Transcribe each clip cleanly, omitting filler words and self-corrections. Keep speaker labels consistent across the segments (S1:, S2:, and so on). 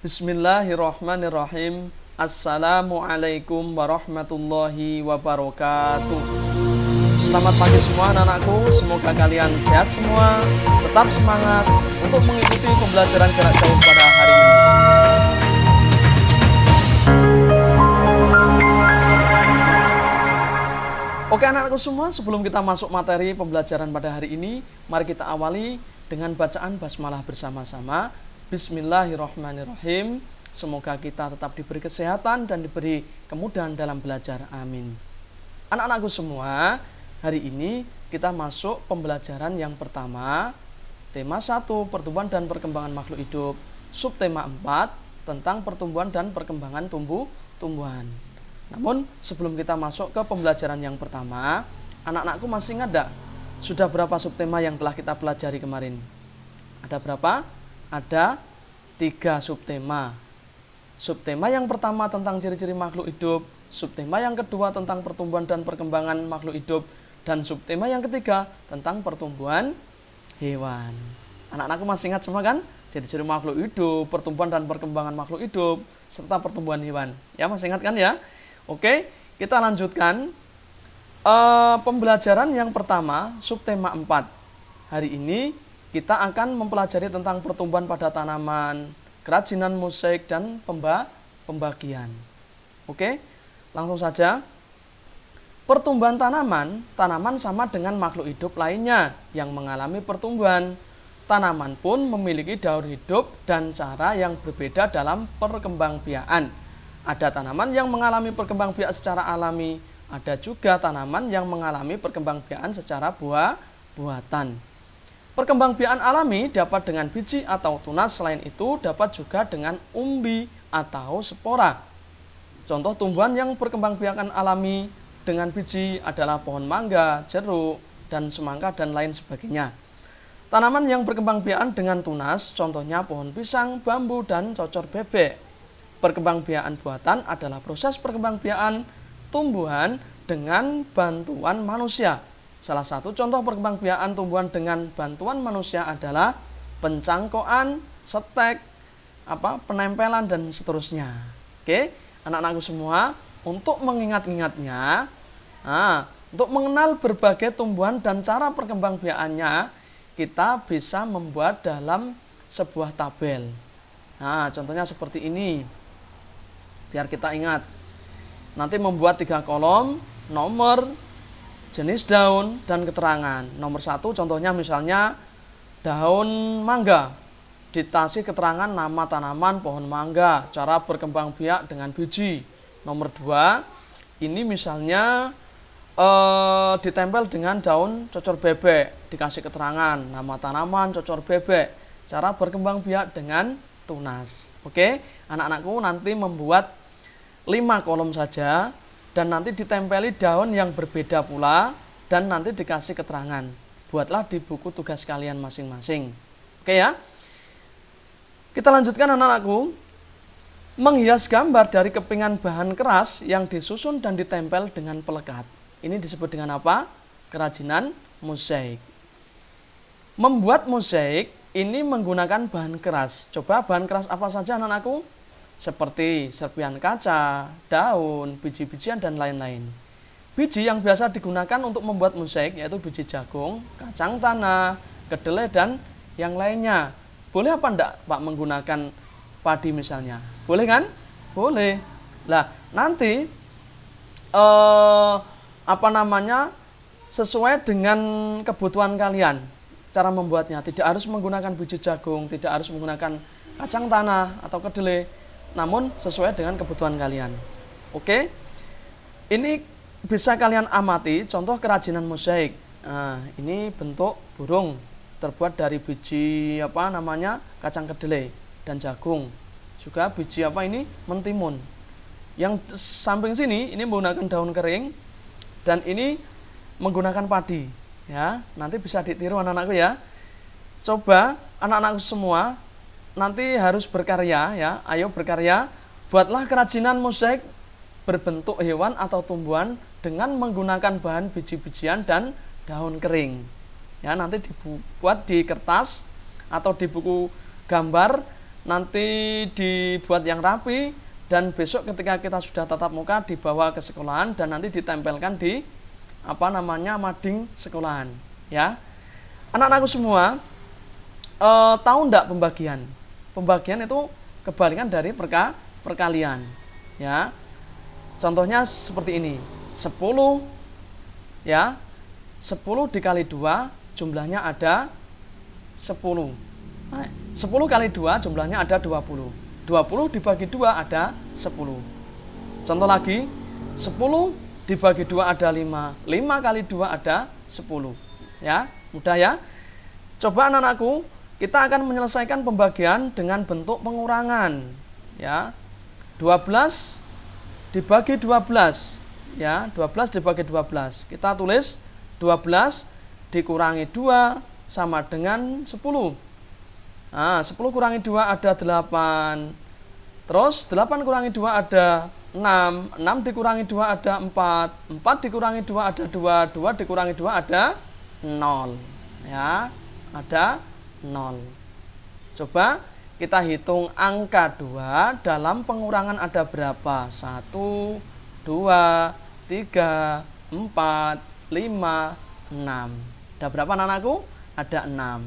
S1: Bismillahirrahmanirrahim. Assalamualaikum warahmatullahi wabarakatuh. Selamat pagi semua anak-anakku. Semoga kalian sehat semua. Tetap semangat untuk mengikuti pembelajaran jarak jauh pada hari ini. Oke anak-anakku semua, sebelum kita masuk materi pembelajaran pada hari ini, mari kita awali dengan bacaan basmalah bersama-sama. Bismillahirrahmanirrahim. Semoga kita tetap diberi kesehatan dan diberi kemudahan dalam belajar. Amin. Anak-anakku semua, hari ini kita masuk pembelajaran yang pertama. Tema 1, pertumbuhan dan perkembangan makhluk hidup. Subtema 4, tentang pertumbuhan dan perkembangan tumbuhan. Namun sebelum kita masuk ke pembelajaran yang pertama, anak-anakku masih ingat tidak? Sudah berapa subtema yang telah kita pelajari kemarin? Ada berapa? Ada 3 subtema. Subtema yang pertama tentang ciri-ciri makhluk hidup, subtema yang kedua tentang pertumbuhan dan perkembangan makhluk hidup, dan subtema yang ketiga tentang pertumbuhan hewan. Anak-anakku masih ingat semua kan? Ciri-ciri makhluk hidup, pertumbuhan dan perkembangan makhluk hidup, serta pertumbuhan hewan. Ya, masih ingat kan ya? Oke, kita lanjutkan pembelajaran yang pertama, subtema 4. Hari ini kita akan mempelajari tentang pertumbuhan pada tanaman, kerajinan mosaik, dan pembagian. Oke, langsung saja. Pertumbuhan tanaman sama dengan makhluk hidup lainnya yang mengalami pertumbuhan. Tanaman pun memiliki daur hidup dan cara yang berbeda dalam perkembangbiakan. Ada tanaman yang mengalami perkembangbiakan secara alami, ada juga tanaman yang mengalami perkembangbiakan secara buatan. Perkembangbiakan alami dapat dengan biji atau tunas, selain itu dapat juga dengan umbi atau spora. Contoh tumbuhan yang perkembangbiakan alami dengan biji adalah pohon mangga, jeruk, dan semangka, dan lain sebagainya. Tanaman yang berkembangbiakan dengan tunas, contohnya pohon pisang, bambu, dan cocor bebek. Perkembangbiakan buatan adalah proses perkembangbiakan tumbuhan dengan bantuan manusia. Salah satu contoh perkembangbiakan tumbuhan dengan bantuan manusia adalah pencangkokan, setek, penempelan, dan seterusnya. Oke, anak-anakku semua, untuk mengingat-ingatnya, untuk mengenal berbagai tumbuhan dan cara perkembangbiakannya, kita bisa membuat dalam sebuah tabel. Nah, contohnya seperti ini. Biar kita ingat. Nanti membuat 3 kolom, nomor, jenis daun, dan keterangan. Nomor 1 contohnya misalnya daun mangga. Dikasih keterangan nama tanaman pohon mangga, cara berkembang biak dengan biji. Nomor 2, ini misalnya ditempel dengan daun cocor bebek. Dikasih keterangan nama tanaman cocor bebek, cara berkembang biak dengan tunas. Oke, anak-anakku nanti membuat 5 kolom saja, dan nanti ditempeli daun yang berbeda pula, dan nanti dikasih keterangan. Buatlah di buku tugas kalian masing-masing. Oke ya. Kita lanjutkan anak-anakku. Menghias gambar dari kepingan bahan keras yang disusun dan ditempel dengan pelekat. Ini disebut dengan apa? Kerajinan mosaik. Membuat mosaik ini menggunakan bahan keras. Coba bahan keras apa saja anak-anakku? Seperti serpihan kaca, daun, biji-bijian, dan lain-lain. Biji yang biasa digunakan untuk membuat mosaik yaitu biji jagung, kacang tanah, kedelai, dan yang lainnya. Boleh apa enggak Pak menggunakan padi misalnya? Boleh kan? Boleh. Nah, nanti sesuai dengan kebutuhan kalian cara membuatnya. Tidak harus menggunakan biji jagung, tidak harus menggunakan kacang tanah atau kedelai, namun sesuai dengan kebutuhan kalian. Oke, ini bisa kalian amati contoh kerajinan mosaik. Nah, ini bentuk burung terbuat dari biji kacang kedelai dan jagung. Juga biji mentimun. Yang samping sini ini menggunakan daun kering, dan ini menggunakan padi. Ya, nanti bisa ditiru anak-anakku ya. Coba anak-anakku semua nanti harus berkarya ya. Ayo berkarya, buatlah kerajinan mosaik berbentuk hewan atau tumbuhan dengan menggunakan bahan biji-bijian dan daun kering. Ya, nanti dibuat di kertas atau di buku gambar nanti dibuat yang rapi, dan besok ketika kita sudah tatap muka dibawa ke sekolahan dan nanti ditempelkan di mading sekolahan, ya. Anak-anakku semua, tahu enggak pembagian? Pembagian itu kebalikan dari perkalian, ya. Contohnya seperti ini. 10, ya. 10 dikali 2 jumlahnya ada 10. Nah, 10 kali 2 jumlahnya ada 20. 20 dibagi 2 ada 10. Contoh lagi, 10 dibagi 2 ada 5. 5 kali 2 ada 10. Ya, mudah ya. Coba anak-anakku, kita akan menyelesaikan pembagian dengan bentuk pengurangan. Ya. 12 dibagi 12. Ya, 12 dibagi 12. Kita tulis 12 dikurangi 2 sama dengan 10. Nah, 10 kurangi 2 ada 8. Terus 8 kurangi 2 ada 6. 6 dikurangi 2 ada 4. 4 dikurangi 2 ada 2. 2 dikurangi 2 ada 0. Ya, ada 0. Coba kita hitung angka 2 dalam pengurangan ada berapa? 1, 2, 3, 4, 5, 6. Ada berapa anak-anakku? Ada 6.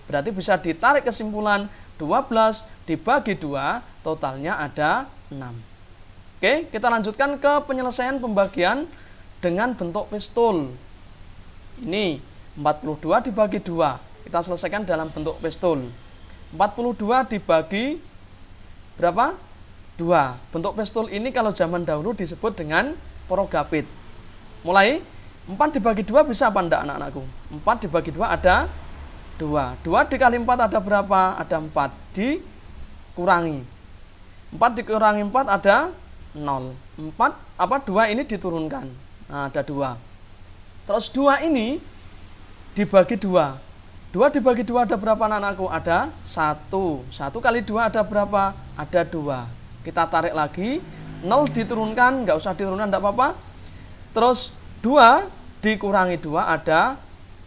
S1: Berarti bisa ditarik kesimpulan 12 dibagi 2 totalnya ada 6. Oke, kita lanjutkan ke penyelesaian pembagian dengan bentuk pistol. Ini 42 dibagi 2. Kita selesaikan dalam bentuk pistol. 42 dibagi berapa? 2. Bentuk pistol ini kalau zaman dahulu disebut dengan porogapit. Mulai 4 dibagi 2 bisa apa enggak anak-anakku? 4 dibagi 2 ada 2. 2 dikali 4 ada berapa? Ada 4. Dikurangi 4 dikurangi 4 ada 0. 2 ini diturunkan. Nah, ada 2. Terus 2 ini dibagi 2. 2 dibagi 2 ada berapa anak-anakku? Ada 1. 1 kali 2 ada berapa? Ada 2. Kita tarik lagi. 0 diturunkan, nggak usah diturunkan, enggak apa-apa. Terus 2 dikurangi 2 ada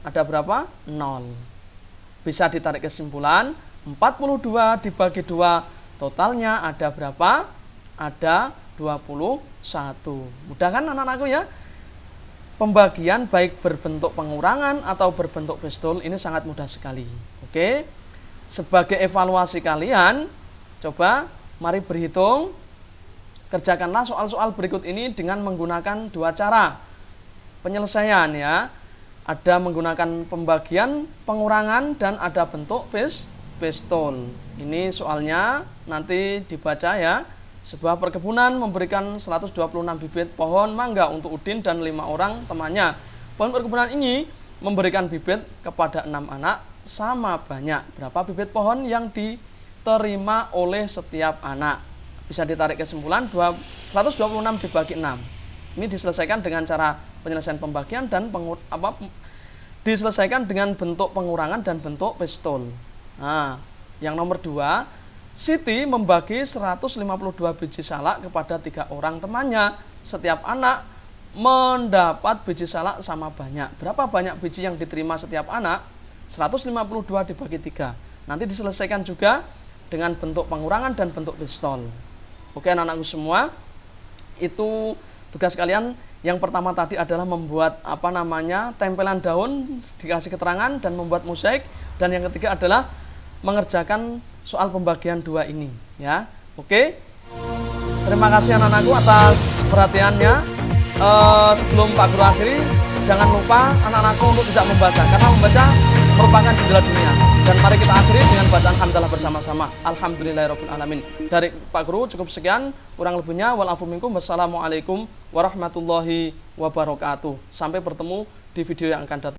S1: berapa? 0. Bisa ditarik kesimpulan 42 dibagi 2 totalnya ada berapa? Ada 21. Mudah kan anak-anakku ya? Pembagian baik berbentuk pengurangan atau berbentuk pistol ini sangat mudah sekali. Oke. Sebagai evaluasi kalian, coba mari berhitung. Kerjakanlah soal-soal berikut ini dengan menggunakan dua cara penyelesaian ya. Ada menggunakan pembagian, pengurangan, dan ada bentuk pistol. Ini soalnya nanti dibaca ya. Sebuah perkebunan memberikan 126 bibit pohon mangga untuk Udin dan 5 orang temannya. Pohon perkebunan ini memberikan bibit kepada 6 anak sama banyak. Berapa bibit pohon yang diterima oleh setiap anak? Bisa ditarik kesimpulan 126 dibagi 6. Ini diselesaikan dengan cara penyelesaian pembagian dan diselesaikan dengan bentuk pengurangan dan bentuk pistol. Nah, yang nomor 2, Siti membagi 152 biji salak kepada 3 orang temannya. Setiap anak mendapat biji salak sama banyak. Berapa banyak biji yang diterima setiap anak? 152 dibagi 3. Nanti diselesaikan juga dengan bentuk pengurangan dan bentuk pistol. Oke anak-anakku semua, itu tugas kalian. Yang pertama tadi adalah membuat tempelan daun, dikasih keterangan dan membuat mosaik. Dan yang ketiga adalah mengerjakan soal pembagian 2 ini ya. Oke. Terima kasih anak-anakku atas perhatiannya. Sebelum Pak Guru akhiri, jangan lupa anak-anakku untuk tidak membaca, karena membaca merupakan jendela dunia. Dan mari kita akhiri dengan bacaan hamdalah bersama-sama. Alhamdulillahirabbil alamin. Dari Pak Guru cukup sekian, kurang lebihnya wal afu minkum. Wassalamualaikum warahmatullahi wabarakatuh. Sampai bertemu di video yang akan datang.